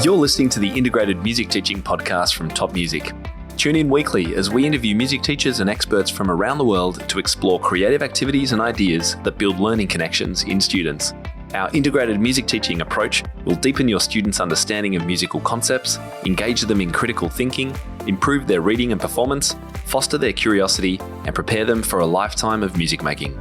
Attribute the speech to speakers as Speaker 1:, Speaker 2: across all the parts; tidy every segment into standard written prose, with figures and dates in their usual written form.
Speaker 1: You're listening to the Integrated Music Teaching Podcast from Top Music. Tune in weekly as we interview music teachers and experts from around the world to explore creative activities and ideas that build learning connections in students. Our integrated music teaching approach will deepen your students' understanding of musical concepts, engage them in critical thinking, improve their reading and performance, foster their curiosity, and prepare them for a lifetime of music making.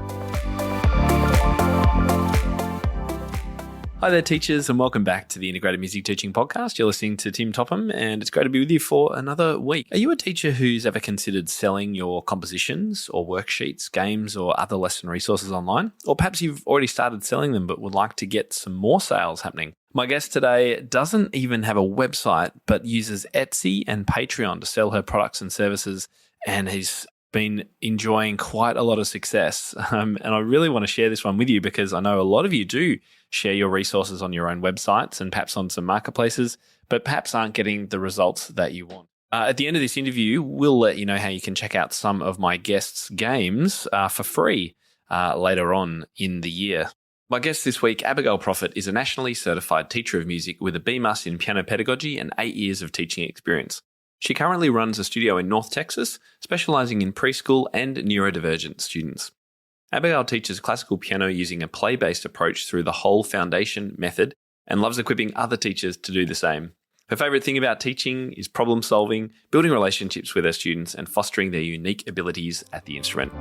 Speaker 1: Hi there, teachers, and welcome back to the Integrated Music Teaching Podcast. You're listening to Tim Topham, and it's great to be with you for another week. Are you a teacher who's ever considered selling your compositions or worksheets, games, or other lesson resources online? Or perhaps you've already started selling them but would like to get some more sales happening. My guest today doesn't even have a website, but uses Etsy and Patreon to sell her products and services, and he's been enjoying quite a lot of success. And I really want to share this one with you because I know a lot of you do share your resources on your own websites and perhaps on some marketplaces, but perhaps aren't getting the results that you want. At the end of this interview, we'll let you know how you can check out some of my guests' games for free later on in the year. My guest this week, Abigail Proffitt, is a nationally certified teacher of music with a BMUS in piano pedagogy and 8 years of teaching experience. She currently runs a studio in North Texas, specialising in preschool and neurodivergent students. Abigail teaches classical piano using a play-based approach through the whole foundation method and loves equipping other teachers to do the same. Her favourite thing about teaching is problem solving, building relationships with her students, and fostering their unique abilities at the instrument.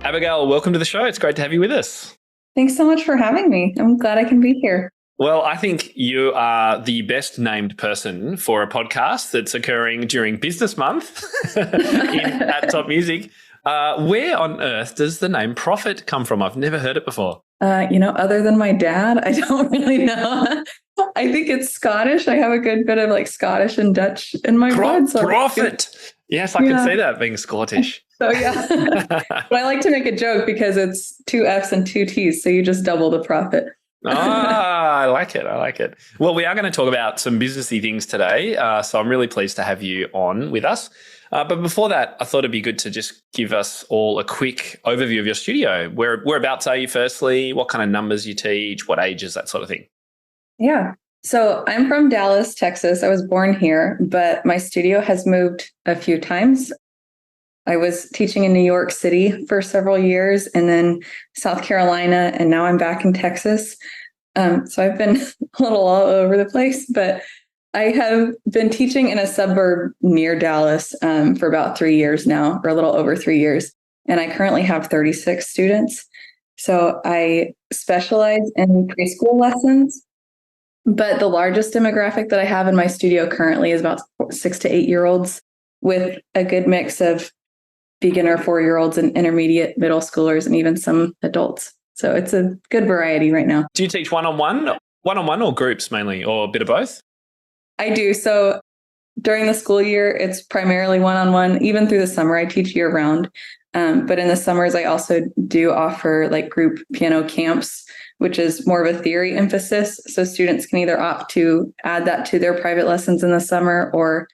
Speaker 1: Abigail, welcome to the show. It's great to have you with us.
Speaker 2: Thanks so much for having me. I'm glad I can be here.
Speaker 1: Well, I think you are the best named person for a podcast that's occurring during Business Month at Top Music. Where on earth does the name Proffitt come from? I've never heard it before.
Speaker 2: Other than my dad, I don't really know. I think it's Scottish. I have a good bit of Scottish and Dutch in my blood. So
Speaker 1: Proffitt. Yes, I can see that being Scottish.
Speaker 2: So yeah, but I like to make a joke because it's 2 F's and 2 T's. So you just double the profit.
Speaker 1: I like it. Well, we are going to talk about some businessy things today, so I'm really pleased to have you on with us. But before that, I thought it'd be good to just give us all a quick overview of your studio. Whereabouts are you firstly? What kind of numbers you teach? What ages? That sort of thing.
Speaker 2: Yeah. So I'm from Dallas, Texas. I was born here, but my studio has moved a few times. I was teaching in New York City for several years and then South Carolina, and now I'm back in Texas. So I've been a little all over the place, but I have been teaching in a suburb near Dallas for about 3 years now, or a little over 3 years. And I currently have 36 students. So I specialize in preschool lessons, but the largest demographic that I have in my studio currently is about 6 to 8 year olds with a good mix of beginner 4-year-olds and intermediate middle schoolers and even some adults. So it's a good variety right now.
Speaker 1: Do you teach one-on-one or groups mainly, or a bit of both?
Speaker 2: I do. So during the school year, it's primarily one-on-one. Even through the summer, I teach year-round. But in the summers, I also do offer group piano camps, which is more of a theory emphasis. So students can either opt to add that to their private lessons in the summer or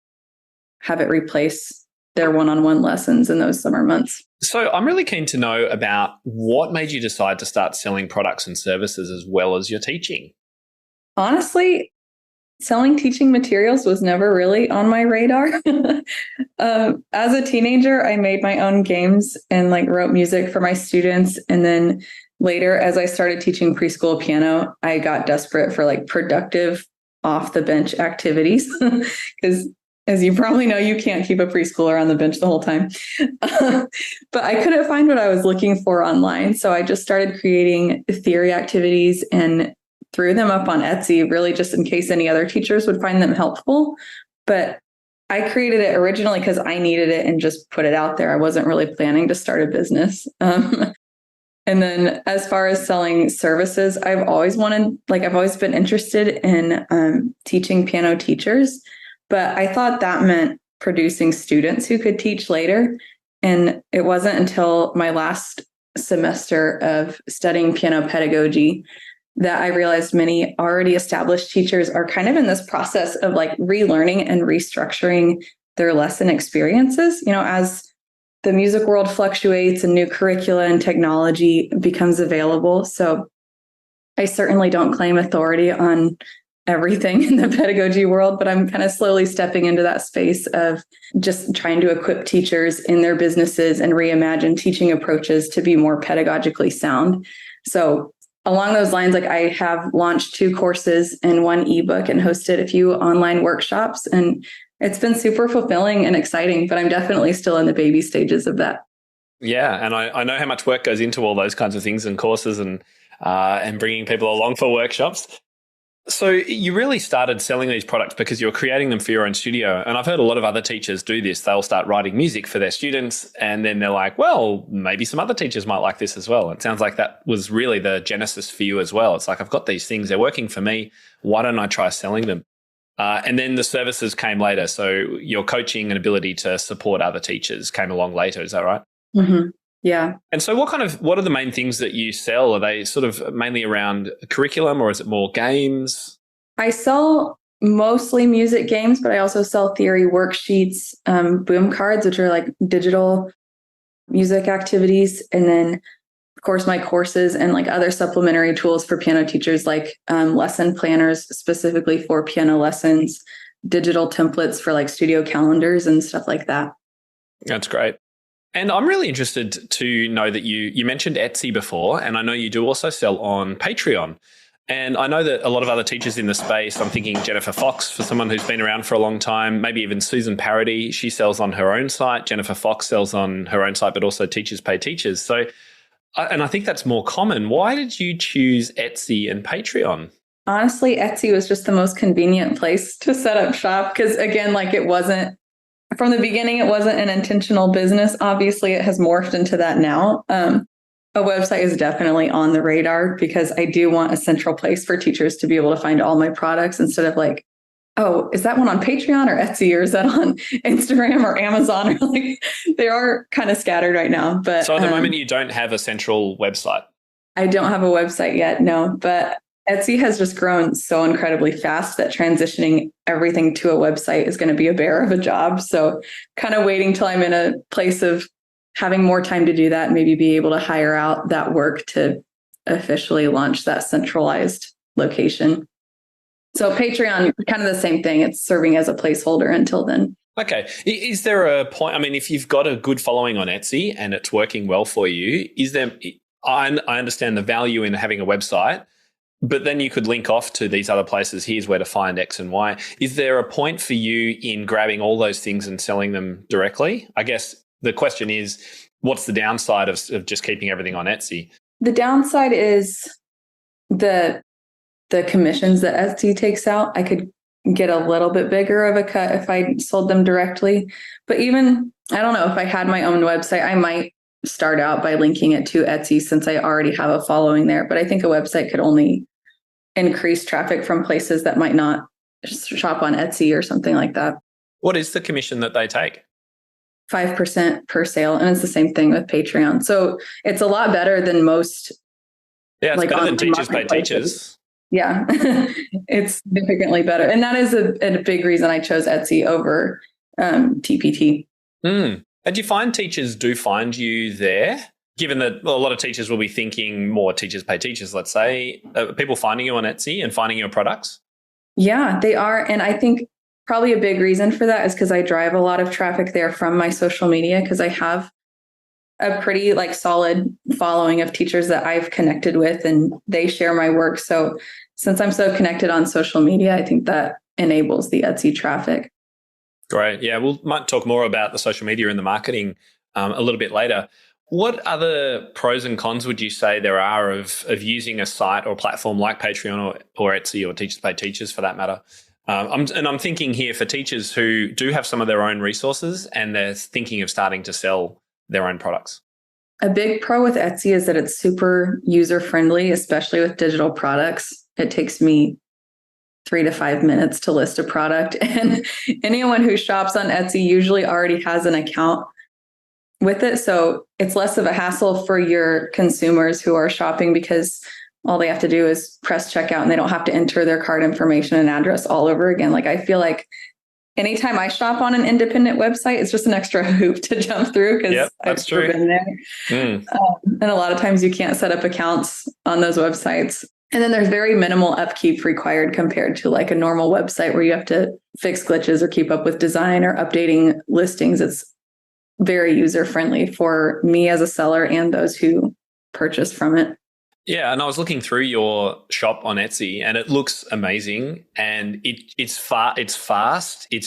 Speaker 2: have it replace their one-on-one lessons in those summer months.
Speaker 1: So I'm really keen to know about what made you decide to start selling products and services as well as your teaching.
Speaker 2: Honestly, selling teaching materials was never really on my radar. As a teenager, I made my own games and wrote music for my students. And then later, as I started teaching preschool piano, I got desperate for productive off the bench activities because as you probably know, you can't keep a preschooler on the bench the whole time. But I couldn't find what I was looking for online. So I just started creating theory activities and threw them up on Etsy, really just in case any other teachers would find them helpful. But I created it originally because I needed it and just put it out there. I wasn't really planning to start a business. And then as far as selling services, I've always been interested in teaching piano teachers. But I thought that meant producing students who could teach later. And it wasn't until my last semester of studying piano pedagogy that I realized many already established teachers are kind of in this process of relearning and restructuring their lesson experiences. As the music world fluctuates and new curricula and technology becomes available. So I certainly don't claim authority on everything in the pedagogy world, but I'm kind of slowly stepping into that space of just trying to equip teachers in their businesses and reimagine teaching approaches to be more pedagogically sound. So along those lines, like I have launched 2 courses and 1 ebook and hosted a few online workshops, and it's been super fulfilling and exciting, but I'm definitely still in the baby stages of that.
Speaker 1: Yeah, and I know how much work goes into all those kinds of things and courses and bringing people along for workshops. So you really started selling these products because you were creating them for your own studio. And I've heard a lot of other teachers do this. They'll start writing music for their students and then they're like, well, maybe some other teachers might like this as well. It sounds like that was really the genesis for you as well. It's like, I've got these things, they're working for me. Why don't I try selling them? And then the services came later. So your coaching and ability to support other teachers came along later. Is that right?
Speaker 2: Mm-hmm. Yeah.
Speaker 1: And so what are the main things that you sell? Are they sort of mainly around curriculum or is it more games?
Speaker 2: I sell mostly music games, but I also sell theory worksheets, boom cards, which are like digital music activities. And then, of course, my courses and like other supplementary tools for piano teachers, like lesson planners specifically for piano lessons, digital templates for like studio calendars and stuff like that.
Speaker 1: That's great. And I'm really interested to know that you mentioned Etsy before, and I know you do also sell on Patreon. And I know that a lot of other teachers in the space, I'm thinking Jennifer Fox, for someone who's been around for a long time, maybe even Susan Parody, she sells on her own site. Jennifer Fox sells on her own site, but also Teachers Pay Teachers. So, and I think that's more common. Why did you choose Etsy and Patreon?
Speaker 2: Honestly, Etsy was just the most convenient place to set up shop because, again, like it wasn't, from the beginning, it wasn't an intentional business. Obviously, it has morphed into that now. A website is definitely on the radar because I do want a central place for teachers to be able to find all my products instead of like, oh, is that one on Patreon or Etsy or is that on Instagram or Amazon? Or like, they are kind of scattered right now. But
Speaker 1: so at the moment, you don't have a central website.
Speaker 2: I don't have a website yet, no. But Etsy has just grown so incredibly fast that transitioning everything to a website is going to be a bear of a job. So kind of waiting till I'm in a place of having more time to do that, maybe be able to hire out that work to officially launch that centralized location. So Patreon, kind of the same thing. It's serving as a placeholder until then.
Speaker 1: Okay. Is there a point? I mean, if you've got a good following on Etsy and it's working well for you, is there, I understand the value in having a website, but then you could link off to these other places. Here's where to find X and Y. Is there a point for you in grabbing all those things and selling them directly? I guess the question is, what's the downside of just keeping everything on Etsy?
Speaker 2: The downside is the commissions that Etsy takes out. I could get a little bit bigger of a cut if I sold them directly. But even, I don't know, if I had my own website, I might start out by linking it to Etsy since I already have a following there. But I think a website could only increase traffic from places that might not shop on Etsy or something like that.
Speaker 1: What is the commission that they take?
Speaker 2: 5% per sale. And it's the same thing with Patreon. So it's a lot better than most.
Speaker 1: Yeah, it's like better than Teachers Pay Teachers.
Speaker 2: Yeah, it's significantly better. And that is a big reason I chose Etsy over TPT.
Speaker 1: And do you find teachers do find you there? Given that a lot of teachers will be thinking more Teachers Pay Teachers, let's say, are people finding you on Etsy and finding your products?
Speaker 2: Yeah, they are. And I think probably a big reason for that is because I drive a lot of traffic there from my social media because I have a pretty like solid following of teachers that I've connected with and they share my work. So since I'm so connected on social media, I think that enables the Etsy traffic.
Speaker 1: Great. Yeah, we might talk more about the social media and the marketing a little bit later. What other pros and cons would you say there are of using a site or platform like Patreon or Etsy or Teachers Pay Teachers for that matter? I'm thinking here for teachers who do have some of their own resources and they're thinking of starting to sell their own products.
Speaker 2: A big pro with Etsy is that it's super user-friendly, especially with digital products. It takes me 3 to 5 minutes to list a product. And anyone who shops on Etsy usually already has an account with it. So it's less of a hassle for your consumers who are shopping because all they have to do is press checkout and they don't have to enter their card information and address all over again. Like I feel like anytime I shop on an independent website, it's just an extra hoop to jump through because I've never been there. And a lot of times you can't set up accounts on those websites And then there's very minimal upkeep required compared to like a normal website where you have to fix glitches or keep up with design or updating listings. It's very user-friendly for me as a seller and those who purchase from it.
Speaker 1: Yeah, and I was looking through your shop on Etsy, and it looks amazing, and it's fast. It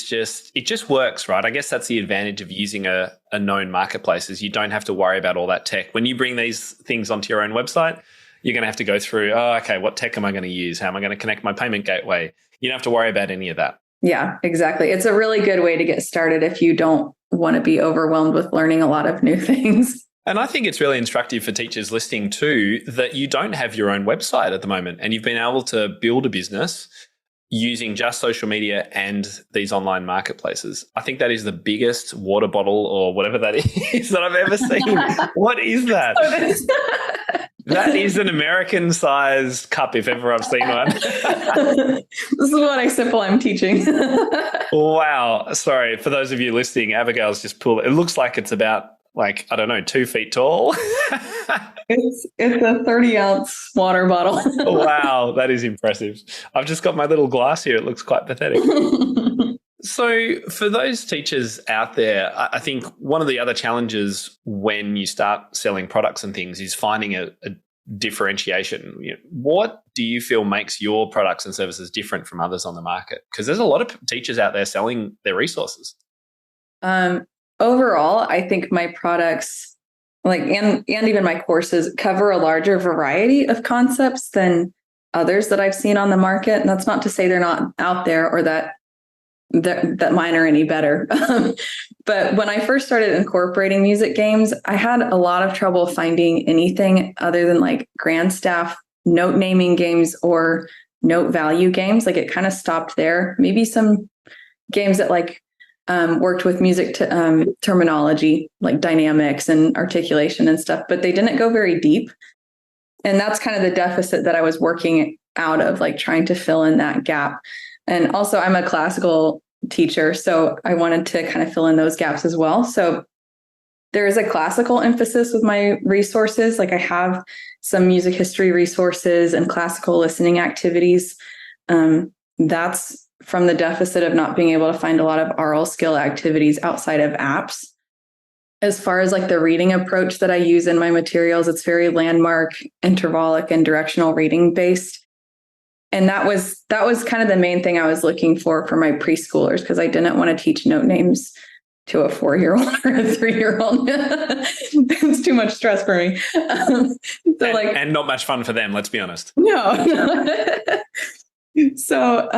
Speaker 1: just works, right? I guess that's the advantage of using a known marketplace is you don't have to worry about all that tech. When you bring these things onto your own website, you're going to have to go through, okay, what tech am I going to use? How am I going to connect my payment gateway? You don't have to worry about any of that.
Speaker 2: Yeah, exactly. It's a really good way to get started if you don't want to be overwhelmed with learning a lot of new things.
Speaker 1: And I think it's really instructive for teachers listening too that you don't have your own website at the moment and you've been able to build a business using just social media and these online marketplaces. I think that is the biggest water bottle or whatever that is that I've ever seen. What is that? That is an American-sized cup, if ever I've seen one.
Speaker 2: This is what I sip while I'm teaching.
Speaker 1: Wow. Sorry, for those of you listening, Abigail's just pulled it. It looks like it's about, 2 feet tall.
Speaker 2: It's a 30-ounce water bottle.
Speaker 1: Wow, that is impressive. I've just got my little glass here. It looks quite pathetic. So for those teachers out there, I think one of the other challenges when you start selling products and things is finding a differentiation. What do you feel makes your products and services different from others on the market? Because there's a lot of teachers out there selling their resources.
Speaker 2: Overall, I think my products, and even my courses, cover a larger variety of concepts than others that I've seen on the market. And that's not to say they're not out there or that mine are any better. But when I first started incorporating music games, I had a lot of trouble finding anything other than like grand staff note naming games or note value games. Like it kind of stopped there. Maybe some games that worked with music terminology, like dynamics and articulation and stuff, but they didn't go very deep. And that's kind of the deficit that I was working out of, like trying to fill in that gap. And also I'm a classical teacher, so I wanted to kind of fill in those gaps as well. So there is a classical emphasis with my resources. Like I have some music history resources and classical listening activities. That's from the deficit of not being able to find a lot of aural skill activities outside of apps. As far as like the reading approach that I use in my materials, it's very landmark, intervallic, and directional reading based. And that was kind of the main thing I was looking for my preschoolers, because I didn't want to teach note names to a 4-year-old or a 3-year-old. It's too much stress for me.
Speaker 1: And not much fun for them, let's be honest.
Speaker 2: No. So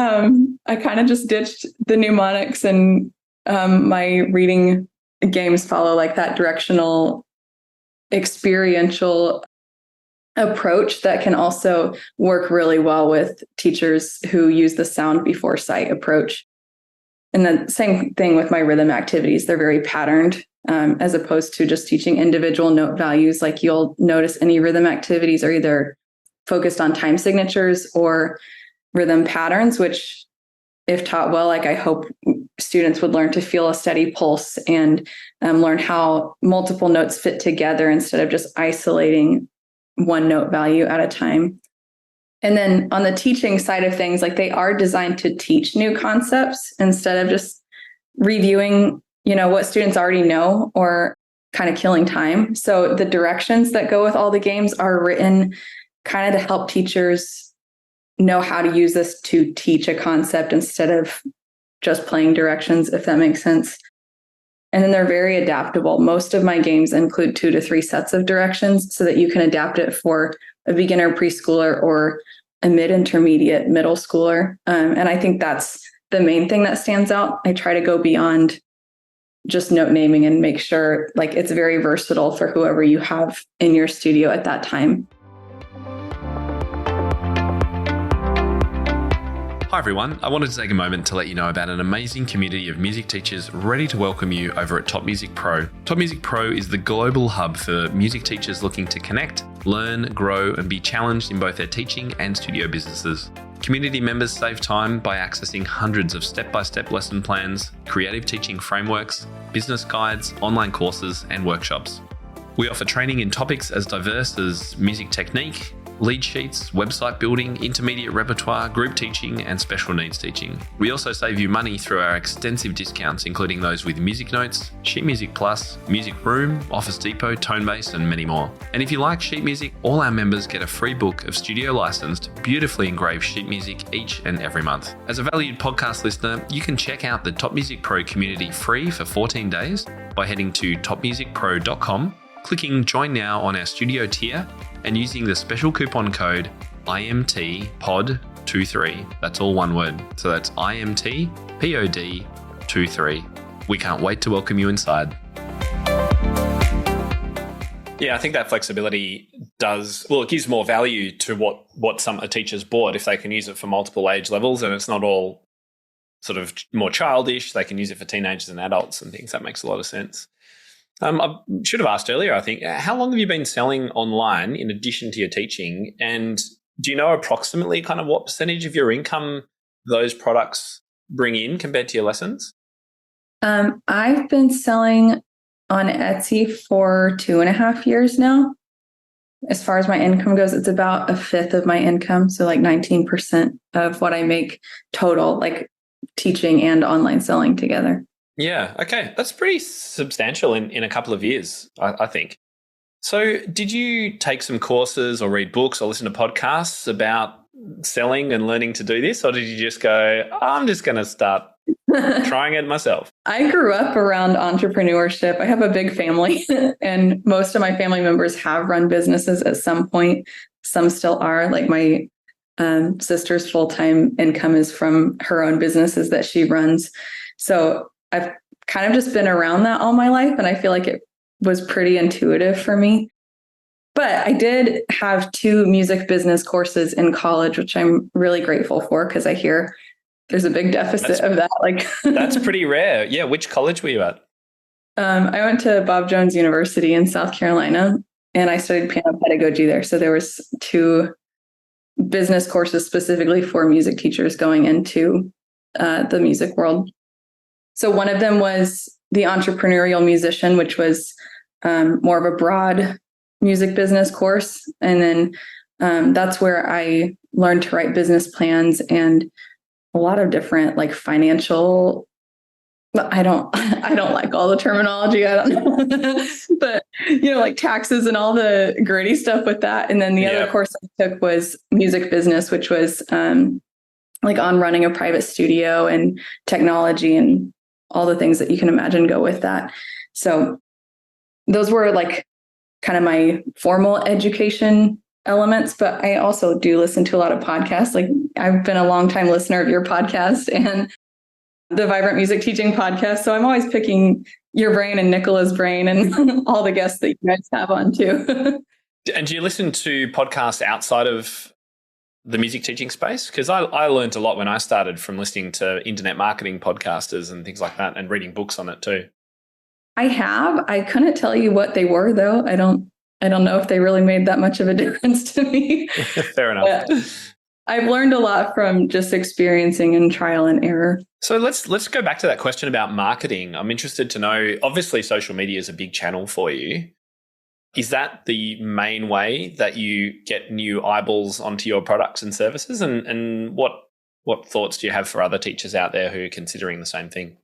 Speaker 2: I kind of just ditched the mnemonics, and my reading games follow like that directional, experiential approach that can also work really well with teachers who use the sound before sight approach. And the same thing with my rhythm activities. They're very patterned, as opposed to just teaching individual note values. Like you'll notice any rhythm activities are either focused on time signatures or rhythm patterns, which if taught well, like I hope students would learn to feel a steady pulse and learn how multiple notes fit together instead of just isolating one note value at a time. And then on the teaching side of things, like they are designed to teach new concepts instead of just reviewing, what students already know or kind of killing time. So the directions that go with all the games are written kind of to help teachers know how to use this to teach a concept instead of just playing directions, if that makes sense. And then they're very adaptable. Most of my games include 2 to 3 sets of directions so that you can adapt it for a beginner preschooler or a mid-intermediate middle schooler. And I think that's the main thing that stands out. I try to go beyond just note naming and make sure like it's very versatile for whoever you have in your studio at that time.
Speaker 1: Hi everyone, I wanted to take a moment to let you know about an amazing community of music teachers ready to welcome you over at Top Music Pro. Top Music Pro is the global hub for music teachers looking to connect, learn, grow, and be challenged in both their teaching and studio businesses. Community members save time by accessing hundreds of step-by-step lesson plans, creative teaching frameworks, business guides, online courses, and workshops. We offer training in topics as diverse as music technique, lead sheets, website building, intermediate repertoire, group teaching, and special needs teaching. We also save you money through our extensive discounts, including those with Music Notes, Sheet Music Plus, Music Room, Office Depot, Tonebase, and many more. And if you like sheet music, all our members get a free book of studio licensed, beautifully engraved sheet music each and every month. As a valued podcast listener, you can check out the Top Music Pro community free for 14 days by heading to topmusicpro.com, clicking Join Now on our studio tier, and using the special coupon code IMTPOD23. That's all one word. So that's IMTPOD23. We can't wait to welcome you inside. Yeah, I think that flexibility it gives more value to what some teachers bought if they can use it for multiple age levels, and it's not all sort of more childish. They can use it for teenagers and adults and things. That makes a lot of sense. I should have asked earlier, I think, how long have you been selling online in addition to your teaching? And do you know approximately kind of what percentage of your income those products bring in compared to your lessons?
Speaker 2: I've been selling on Etsy for 2.5 years now. As far as my income goes, it's about a fifth of my income. So like 19% of what I make total, like teaching and online selling together.
Speaker 1: Yeah. Okay. That's pretty substantial in a couple of years, I think. So did you take some courses or read books or listen to podcasts about selling and learning to do this? Or did you just go, I'm just going to start trying it myself?
Speaker 2: I grew up around entrepreneurship. I have a big family and most of my family members have run businesses at some point. Some still are. Like my sister's full-time income is from her own businesses that she runs. So I've kind of just been around that all my life, and I feel like it was pretty intuitive for me. But I did have 2 music business courses in college, which I'm really grateful for because I hear there's a big deficit of that. Like
Speaker 1: that's pretty rare. Yeah. Which college were you at?
Speaker 2: I went to Bob Jones University in South Carolina, and I studied piano pedagogy there. So there was 2 business courses specifically for music teachers going into the music world. So one of them was the entrepreneurial musician, which was more of a broad music business course. And then that's where I learned to write business plans and a lot of different like financial. I don't like all the terminology. I don't know, but like taxes and all the gritty stuff with that. And then the other course I took was music business, which was like on running a private studio and technology and all the things that you can imagine go with that. So those were like kind of my formal education elements, but I also do listen to a lot of podcasts. Like I've been a longtime listener of your podcast and the Vibrant Music Teaching podcast. So I'm always picking your brain and Nicola's brain and all the guests that you guys have on too.
Speaker 1: And do you listen to podcasts outside of the music teaching space? Because I learned a lot when I started from listening to internet marketing podcasters and things like that and reading books on it too. I couldn't tell you what they were though. I don't know if they really made that much of a difference to me. Fair enough.
Speaker 2: But I've learned a lot from just experiencing and trial and error.
Speaker 1: So let's go back to that question about marketing. I'm interested to know, obviously social media is a big channel for you. Is that the main way that you get new eyeballs onto your products and services? And what thoughts do you have for other teachers out there who are considering the same thing?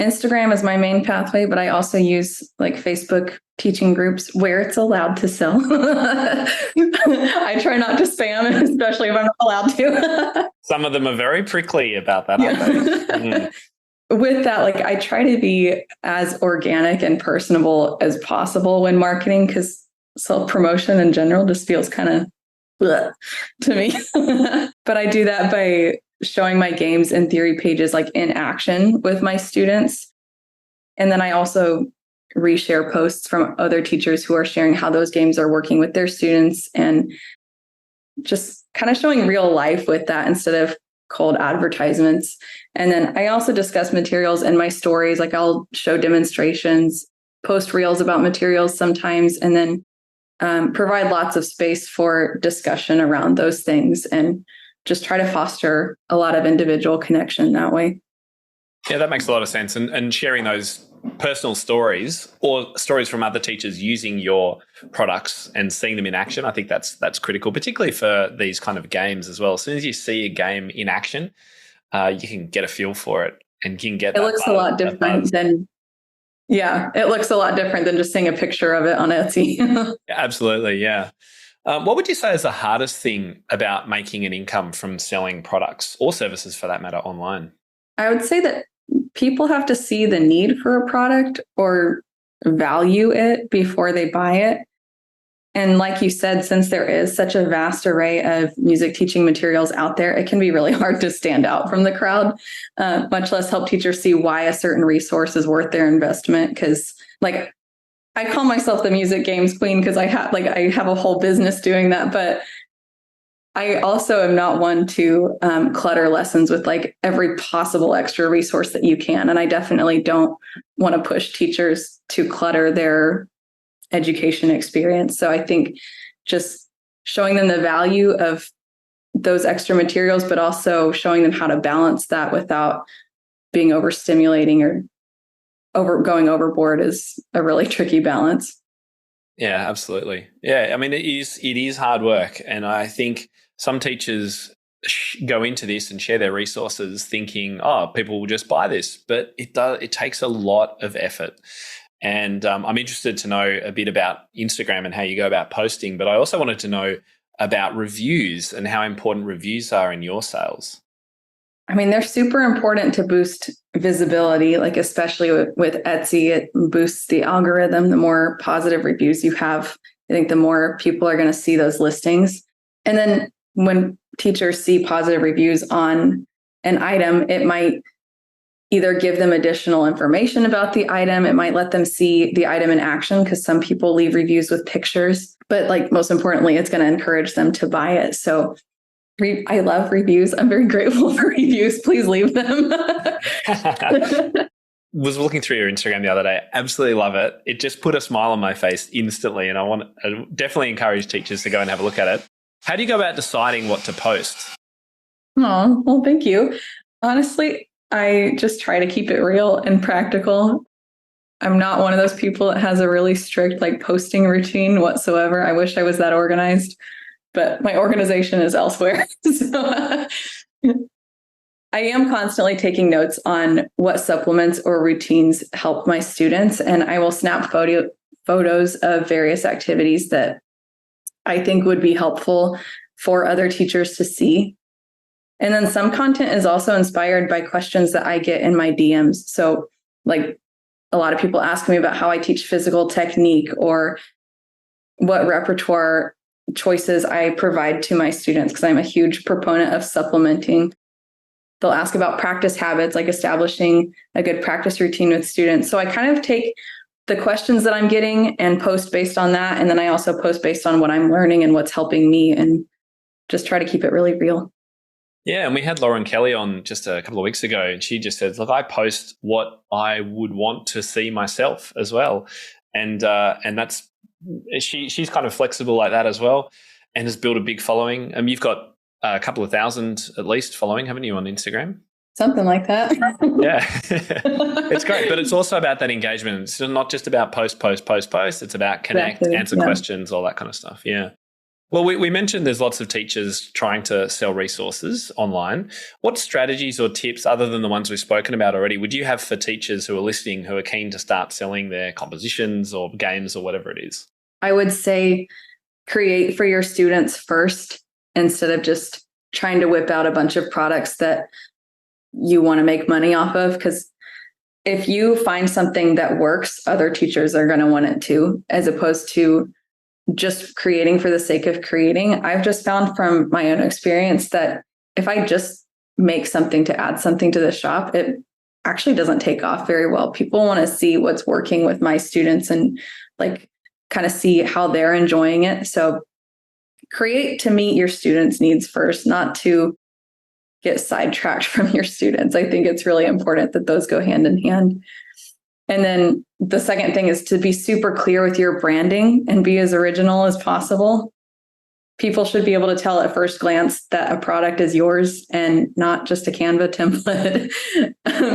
Speaker 2: Instagram is my main pathway, but I also use like Facebook teaching groups where it's allowed to sell. I try not to spam, especially if I'm not allowed to.
Speaker 1: Some of them are very prickly about that, aren't they?
Speaker 2: With that, like I try to be as organic and personable as possible when marketing, because self-promotion in general just feels kind of to me. But I do that by showing my games and theory pages like in action with my students. And then I also reshare posts from other teachers who are sharing how those games are working with their students and just kind of showing real life with that instead of cold advertisements. And then I also discuss materials in my stories. Like I'll show demonstrations, post reels about materials sometimes, and then provide lots of space for discussion around those things and just try to foster a lot of individual connection that way.
Speaker 1: Yeah, that makes a lot of sense. And sharing those personal stories or stories from other teachers using your products and seeing them in action, I think that's critical, particularly for these kind of games as well. As soon as you see a game in action, you can get a feel for it and you can get
Speaker 2: It looks a lot different than, it looks a lot different than just seeing a picture of it on Etsy.
Speaker 1: Absolutely, yeah. What would you say is the hardest thing about making an income from selling products or services for that matter online?
Speaker 2: I would say that people have to see the need for a product or value it before they buy it. And like you said, since there is such a vast array of music teaching materials out there, it can be really hard to stand out from the crowd, much less help teachers see why a certain resource is worth their investment. Because like I call myself the music games queen because I have a whole business doing that, but I also am not one to clutter lessons with like every possible extra resource that you can. And I definitely don't want to push teachers to clutter their education experience. So I think just showing them the value of those extra materials, but also showing them how to balance that without being overstimulating or going overboard is a really tricky balance.
Speaker 1: Yeah, absolutely. Yeah, I mean, it is hard work. And I think some teachers go into this and share their resources thinking, oh, people will just buy this. But it takes a lot of effort. And I'm interested to know a bit about Instagram and how you go about posting. But I also wanted to know about reviews and how important reviews are in your sales.
Speaker 2: I mean, they're super important to boost visibility, like especially with Etsy, it boosts the algorithm. The more positive reviews you have, I think the more people are going to see those listings. And then when teachers see positive reviews on an item, it might either give them additional information about the item. It might let them see the item in action because some people leave reviews with pictures, but like most importantly, it's going to encourage them to buy it. So I love reviews. I'm very grateful for reviews. Please leave them.
Speaker 1: Was looking through your Instagram the other day. Absolutely love it. It just put a smile on my face instantly. And I definitely encourage teachers to go and have a look at it. How do you go about deciding what to post?
Speaker 2: Oh, well, thank you. Honestly, I just try to keep it real and practical. I'm not one of those people that has a really strict like posting routine whatsoever. I wish I was that organized, but my organization is elsewhere. So I am constantly taking notes on what supplements or routines help my students, and I will snap photos of various activities that I think would be helpful for other teachers to see. And then some content is also inspired by questions that I get in my DMs. So like a lot of people ask me about how I teach physical technique or what repertoire choices I provide to my students, because I'm a huge proponent of supplementing. They'll ask about practice habits, like establishing a good practice routine with students. So I kind of take the questions that I'm getting and post based on that. And then I also post based on what I'm learning and what's helping me and just try to keep it really real.
Speaker 1: Yeah, and we had Lauren Kelly on just a couple of weeks ago, and she just said, look, I post what I would want to see myself as well. And that's, she's kind of flexible like that as well and has built a big following. You've got a couple of thousand at least following, haven't you, on Instagram?
Speaker 2: Something like that.
Speaker 1: Yeah, it's great. But it's also about that engagement. It's not just about post. It's about connect, answer questions, all that kind of stuff. Yeah. Well, we mentioned there's lots of teachers trying to sell resources online. What strategies or tips, other than the ones we've spoken about already, would you have for teachers who are listening, who are keen to start selling their compositions or games or whatever it is?
Speaker 2: I would say create for your students first, instead of just trying to whip out a bunch of products that you want to make money off of. Because if you find something that works, other teachers are going to want it too, as opposed to just creating for the sake of creating. I've just found from my own experience that if I just make something to add something to the shop, it actually doesn't take off very well. People want to see what's working with my students and like kind of see how they're enjoying it. So create to meet your students' needs first, not to get sidetracked from your students. I think it's really important that those go hand in hand. And then the second thing is to be super clear with your branding and be as original as possible. people should be able to tell at first glance that a product is yours and not just a Canva template.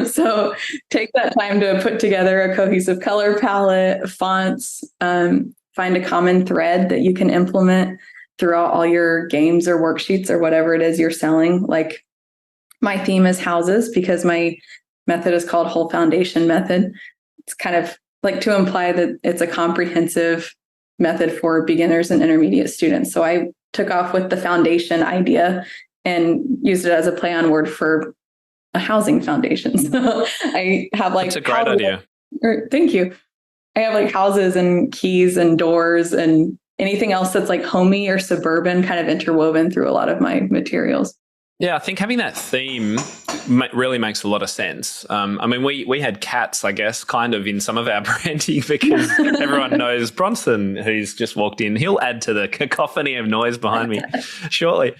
Speaker 2: So take that time to put together a cohesive color palette, fonts, find a common thread that you can implement throughout all your games or worksheets or whatever it is you're selling. Like my theme is houses because my method is called Whole Foundation Method. It's kind of like to imply that it's a comprehensive method for beginners and intermediate students. So I took off with the foundation idea and used it as a play on word for a housing foundation. So I have like—
Speaker 1: That's a great idea.
Speaker 2: Thank you. I have like houses and keys and doors and anything else that's like homey or suburban kind of interwoven through a lot of my materials.
Speaker 1: Yeah, I think having that theme really makes a lot of sense. I mean, we had cats, I guess, kind of in some of our branding because everyone knows Bronson, who's just walked in. He'll add to the cacophony of noise behind me shortly.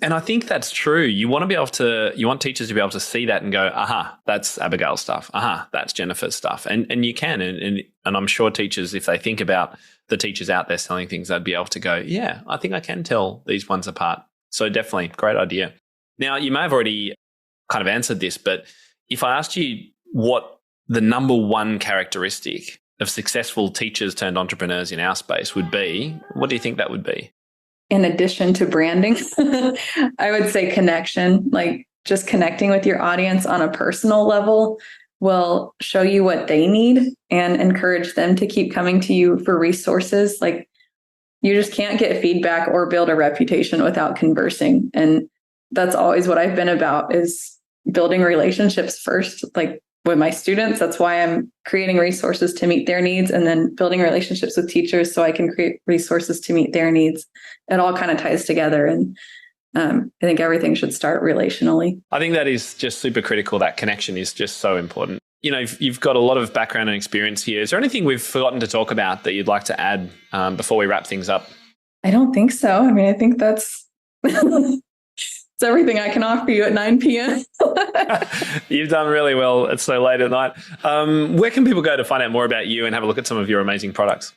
Speaker 1: And I think that's true. You want teachers to be able to see that and go, aha, that's Abigail's stuff. Aha, that's Jennifer's stuff. And you can. And I'm sure teachers, if they think about the teachers out there selling things, they'd be able to go, yeah, I think I can tell these ones apart. So definitely, great idea. Now, you may have already kind of answered this, but if I asked you what the number one characteristic of successful teachers turned entrepreneurs in our space would be, what do you think that would be?
Speaker 2: In addition to branding, I would say connection, like just connecting with your audience on a personal level will show you what they need and encourage them to keep coming to you for resources. Like you just can't get feedback or build a reputation without conversing. And that's always what I've been about, is building relationships first, like with my students. That's why I'm creating resources to meet their needs, and then building relationships with teachers so I can create resources to meet their needs. It all kind of ties together. And I think everything should start relationally.
Speaker 1: I think that is just super critical. That connection is just so important. You know, you've got a lot of background and experience here. Is there anything we've forgotten to talk about that you'd like to add before we wrap things up?
Speaker 2: I don't think so. I mean, I think that's it's everything I can offer you at 9 p.m.
Speaker 1: You've done really well. It's so late at night. Where can people go to find out more about you and have a look at some of your amazing products?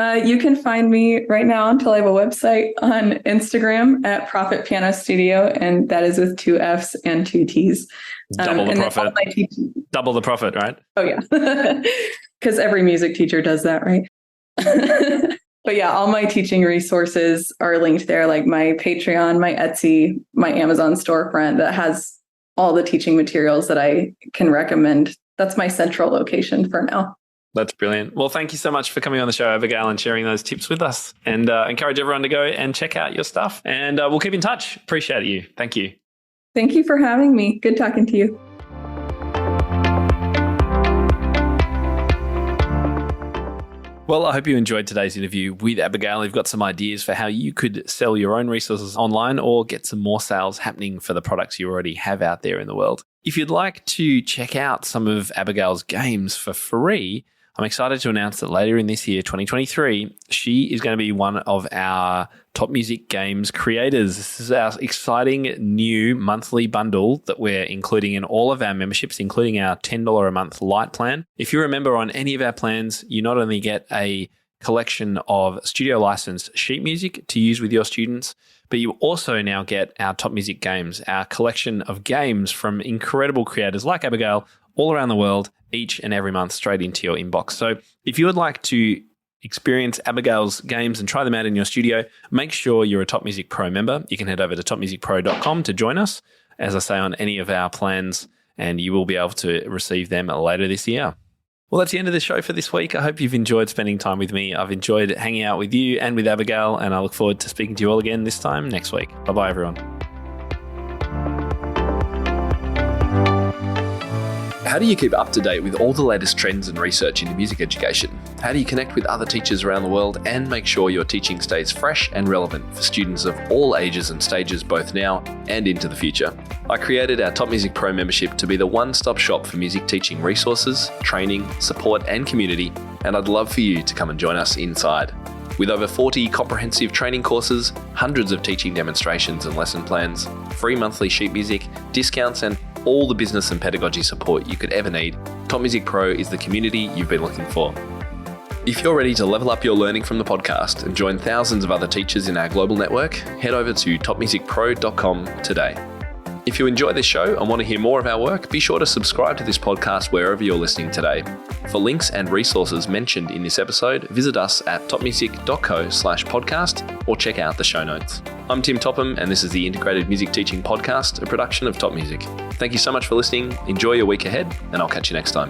Speaker 2: You can find me right now until I have a website on Instagram at Proffitt Piano Studio, and that is with 2 F's and 2 T's.
Speaker 1: Double the profit. Double the profit, right?
Speaker 2: Oh, yeah. Because every music teacher does that, right? But yeah, all my teaching resources are linked there, like my Patreon, my Etsy, my Amazon storefront that has all the teaching materials that I can recommend. That's my central location for now.
Speaker 1: That's brilliant. Well, thank you so much for coming on the show, Abigail, and sharing those tips with us. And encourage everyone to go and check out your stuff. And we'll keep in touch. Appreciate you. Thank you.
Speaker 2: Thank you for having me. Good talking to you.
Speaker 1: Well, I hope you enjoyed today's interview with Abigail. You've got some ideas for how you could sell your own resources online or get some more sales happening for the products you already have out there in the world. If you'd like to check out some of Abigail's games for free, I'm excited to announce that later in this year, 2023, she is going to be one of our top music games creators. This is our exciting new monthly bundle that we're including in all of our memberships, including our $10 a month light plan. If you're a member on any of our plans, you not only get a collection of studio licensed sheet music to use with your students, but you also now get our top music games, our collection of games from incredible creators like Abigail all around the world, each and every month straight into your inbox. So if you would like to experience Abigail's games and try them out in your studio, make sure you're a Top Music Pro member. You can head over to topmusicpro.com to join us, as I say, on any of our plans, and you will be able to receive them later this year. Well, that's the end of the show for this week. I hope you've enjoyed spending time with me. I've enjoyed hanging out with you and with Abigail, and I look forward to speaking to you all again this time next week. Bye-bye, everyone. How do you keep up to date with all the latest trends and research into music education? How do you connect with other teachers around the world and make sure your teaching stays fresh and relevant for students of all ages and stages, both now and into the future? I created our Top Music Pro membership to be the one-stop shop for music teaching resources, training, support, and community, and I'd love for you to come and join us inside. With over 40 comprehensive training courses, hundreds of teaching demonstrations and lesson plans, free monthly sheet music, discounts, and all the business and pedagogy support you could ever need, Top Music Pro is the community you've been looking for. If you're ready to level up your learning from the podcast and join thousands of other teachers in our global network, head over to topmusicpro.com today. If you enjoy this show and want to hear more of our work, be sure to subscribe to this podcast wherever you're listening today. For links and resources mentioned in this episode, visit us at topmusic.co/podcast or check out the show notes. I'm Tim Topham, and this is the Integrated Music Teaching Podcast, a production of Top Music. Thank you so much for listening. Enjoy your week ahead, and I'll catch you next time.